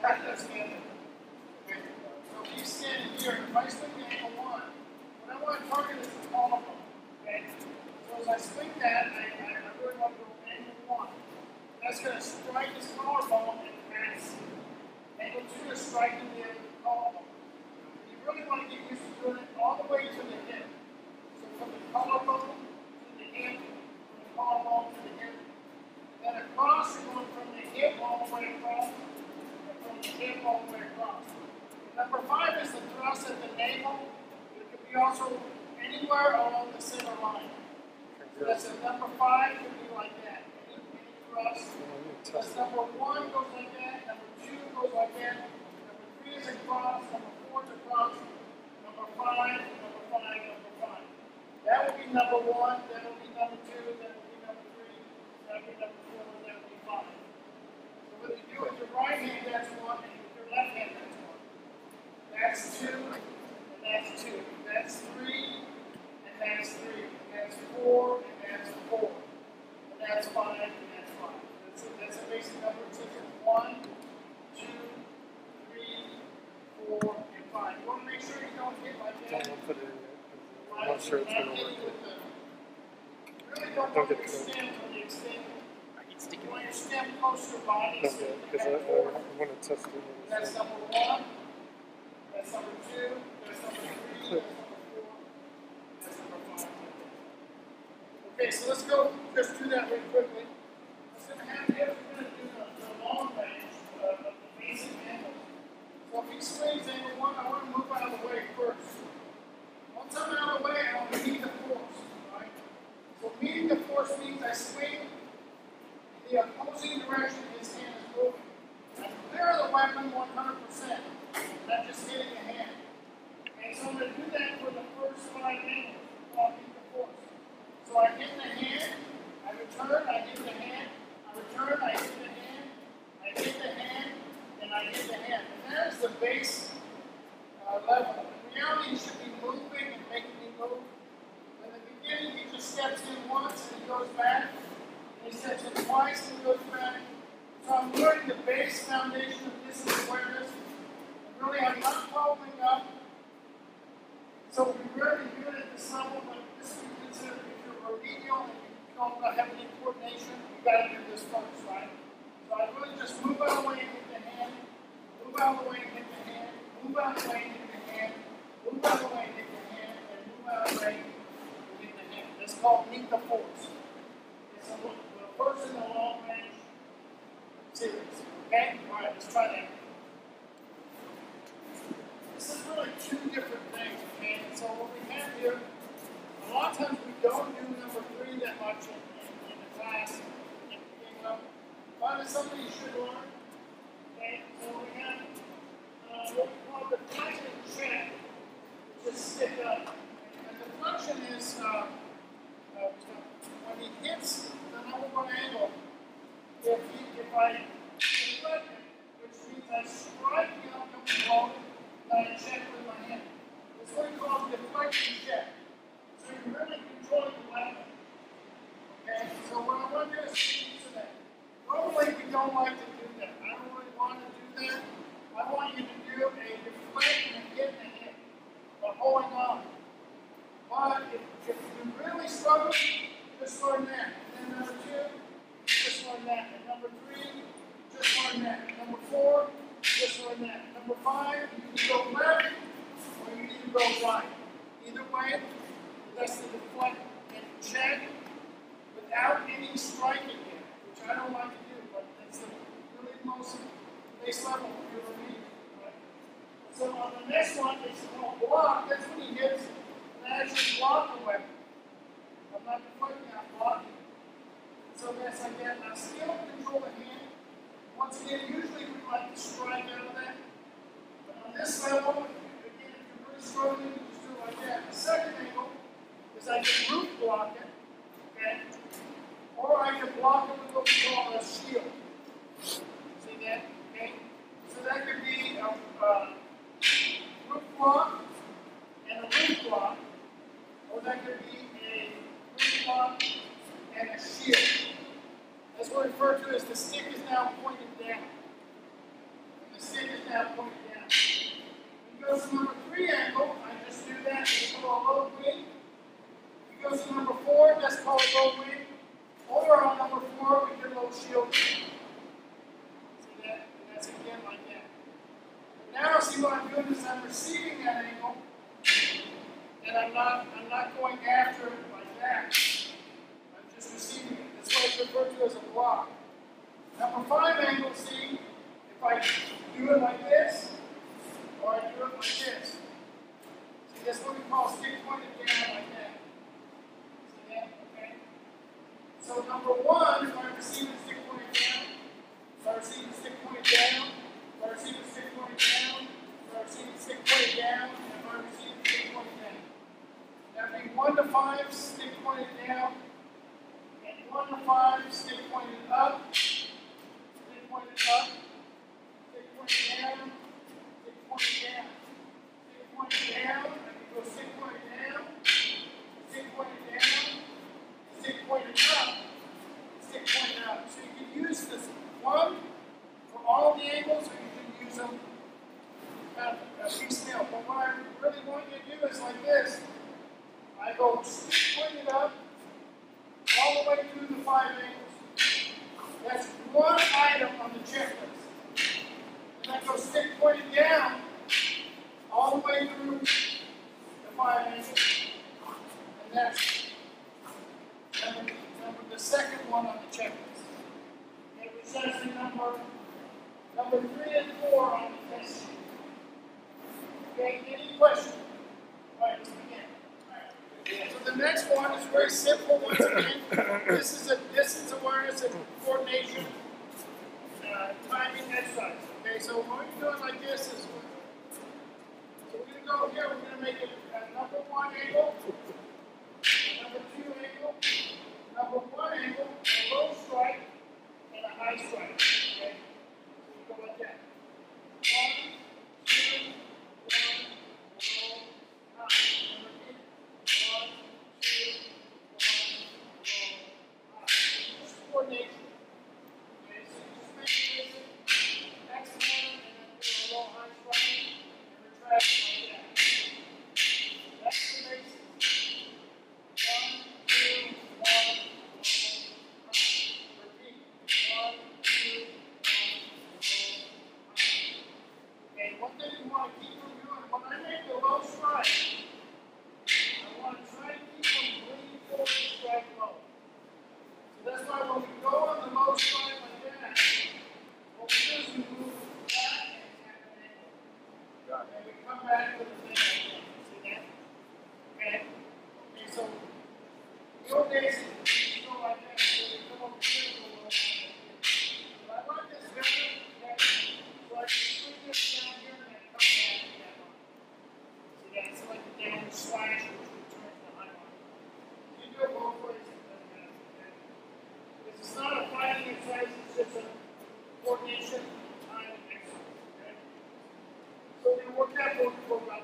that's standing. Okay. So he's standing here. If I swing the angle 1, what I want to target is the collarbone. Okay. So as I swing that, I really want to go angle 1. That's going to strike his collarbone and pass. Angle 2 is striking the collarbone. You really want to get used to doing it all the way to the hip. So from the collarbone to the hip, from the collarbone to the hip. Then across, you're going from the hip all the way across, and from the hip all the way across. Number 5 is the thrust at the navel. It can be also anywhere along the center line. So that's a number 5 could be like that. Any thrust. That's number 1 goes like that. Number 2 goes like that. Number 3 is across. Number 4 is across. Number 5, number 5, number 5. That would be number 1. That would be number 2. That would be number 3. That would be number 4. That would be 5. So what you do with your right hand, that's 1, and with your left hand, that's 1. That's 2, and that's 2. That's 3, and that's 3. And that's 4, and that's 4. And that's 5, and that's 5. That's a basic number system. 1, 2, 3, 4, and 5. You want to make sure you don't get like that. Don't put it in there. I'm not sure it's going to work. Really don't want to extend when you extend. You want your stem close to your body. Okay, because I want to test it. That's number 1. That's number 2. That's number 3. That's number 4. That's number 5. Okay, so let's go just do that really quickly. What's going to happen is we're going to do the long range of the basic angles. So if he swings angle 1, I want to move out of the way first. Once I'm out of the way, I want to meet the force. Right? So meeting the force means I swing in the opposing direction his hand is moving. I clear the weapon 100%, not just hitting the hand. Okay, so I'm going to do that for the first 5 angles. I'll meet the force. So I hit the hand, I return, I hit the hand, I return, I hit the hand, I hit the hand, and I hit the hand. And that is the base level. In reality, he should be moving and making me move. In the beginning, he just steps in once and he goes back. And he steps in twice and he goes back. So I'm learning the base foundation of distance awareness. And really, I'm not following up. So we rarely do it at this level, but this would be considered if you're remedial and you don't have any coordination, you got to do this first, right? So I really just move out of the way and hit the hand, move out of the way and hit the hand, move out of the way and hit the hand, move out of the way and hit the hand, and move out of the way and hit the hand. That's called meet the force. It's the first in the long range series. Okay? Alright, let's try that. This is really 2 different things, okay? So what we have here, a lot of times we don't do number 3 that much in the class. But it's something you should learn. Okay? So we have what we call the deflection check, which is stick up. And the deflection is when he hits the number 1 angle, if I deflect it, which means I strike the outcoming ball, and I check with my hand. It's what we call deflection check. So you're really controlling the weapon. Okay, so what I want to do is use that. Normally we don't like to do that. I don't really want to do that. I want you to do a deflect and hit the hit, but holding on. But if you really struggle, just learn that. And then number 2, just learn that. And number 3, just learn that. And number 4, just learn that. Number 5, you can go left or you can go right. Either way, that's the deflect and check without any striking yet, which I don't like to do, but that's the really most base level of your reading. Right? So on the next one, it's called block. That's when he hits and actually block the weapon. I'm not deflecting, I'm blocking. So that's like that. Now still control the hand. Once again, usually we like to strike out of that. But on this level, again, if you're really struggling, you just do it like that. The second angle is I can root block it, okay? Or I can block it with what we call a shield. See that? Okay? So that could be a root block and a root block, or that could be a root block and a shield. That's what we refer to as the stick is now pointed down. see what I'm doing is I'm receiving that angle, and I'm not going after it like that. I'm just receiving it. That's why it's referred to as a block. Number 5 angle, see, if I do it like this, or I do it like this. See, that's what we call stick pointed down like that. See that? Okay. So number 1, if I receive the stick pointed down, if I receive the stick pointed down, if I receive the stick pointed down, if I receive the stick pointed down, and if I receive the stick pointed down. That would be 1 to 5, stick pointed down, and 1 to 5, stick pointed up, stick pointed up, stick pointed down, stick pointed down, stick pointed down, I can go stick pointed down, stick pointed down, stick pointed up, stick pointed up. So you can use this one for all the angles, or you can use them piecemeal. But what I really want you to do is like this. I go stick pointed up all the way through the 5 angles. That's one item on the checklist. And I go stick pointed down all the way through the 5 angles. And that's the second one on the checklist. It says the number 3 and 4 on the test sheet. Okay, any questions? All right, let's begin. So the next one is very simple once again. This is a distance awareness and coordination timing exercise. Okay, so what we're doing like this is, so we're going to go here, we're going to make it a number 1 angle, a number 2 angle, number 1 angle, a low strike, and a high strike. Okay, so we go like that. 1, 2, 1, low, high. Coordination. Okay, so you just make this X one and then do a low high strike and retract like that. That's the basics. 1, 2, 1, low, high. Repeat. 1, 2, 1, low, high. Okay, one thing you want to keep from doing, when I make the low strike, I want to try and keep them leaning forward and strike low. So that's why when we go on the low strike like that, what we do is we move back and tap an angle. And we come back with the thing like that. See that? Okay? Okay, so your days you go like that, so we come over here and go like that. But I like this better, okay? So I can swing this down here and then come back to that line. See that? It's like the down slash which returns the high line. You do it both ways. It's not a fighting exercise, it's just a coordination time exercise. Okay? So we're going to work that for about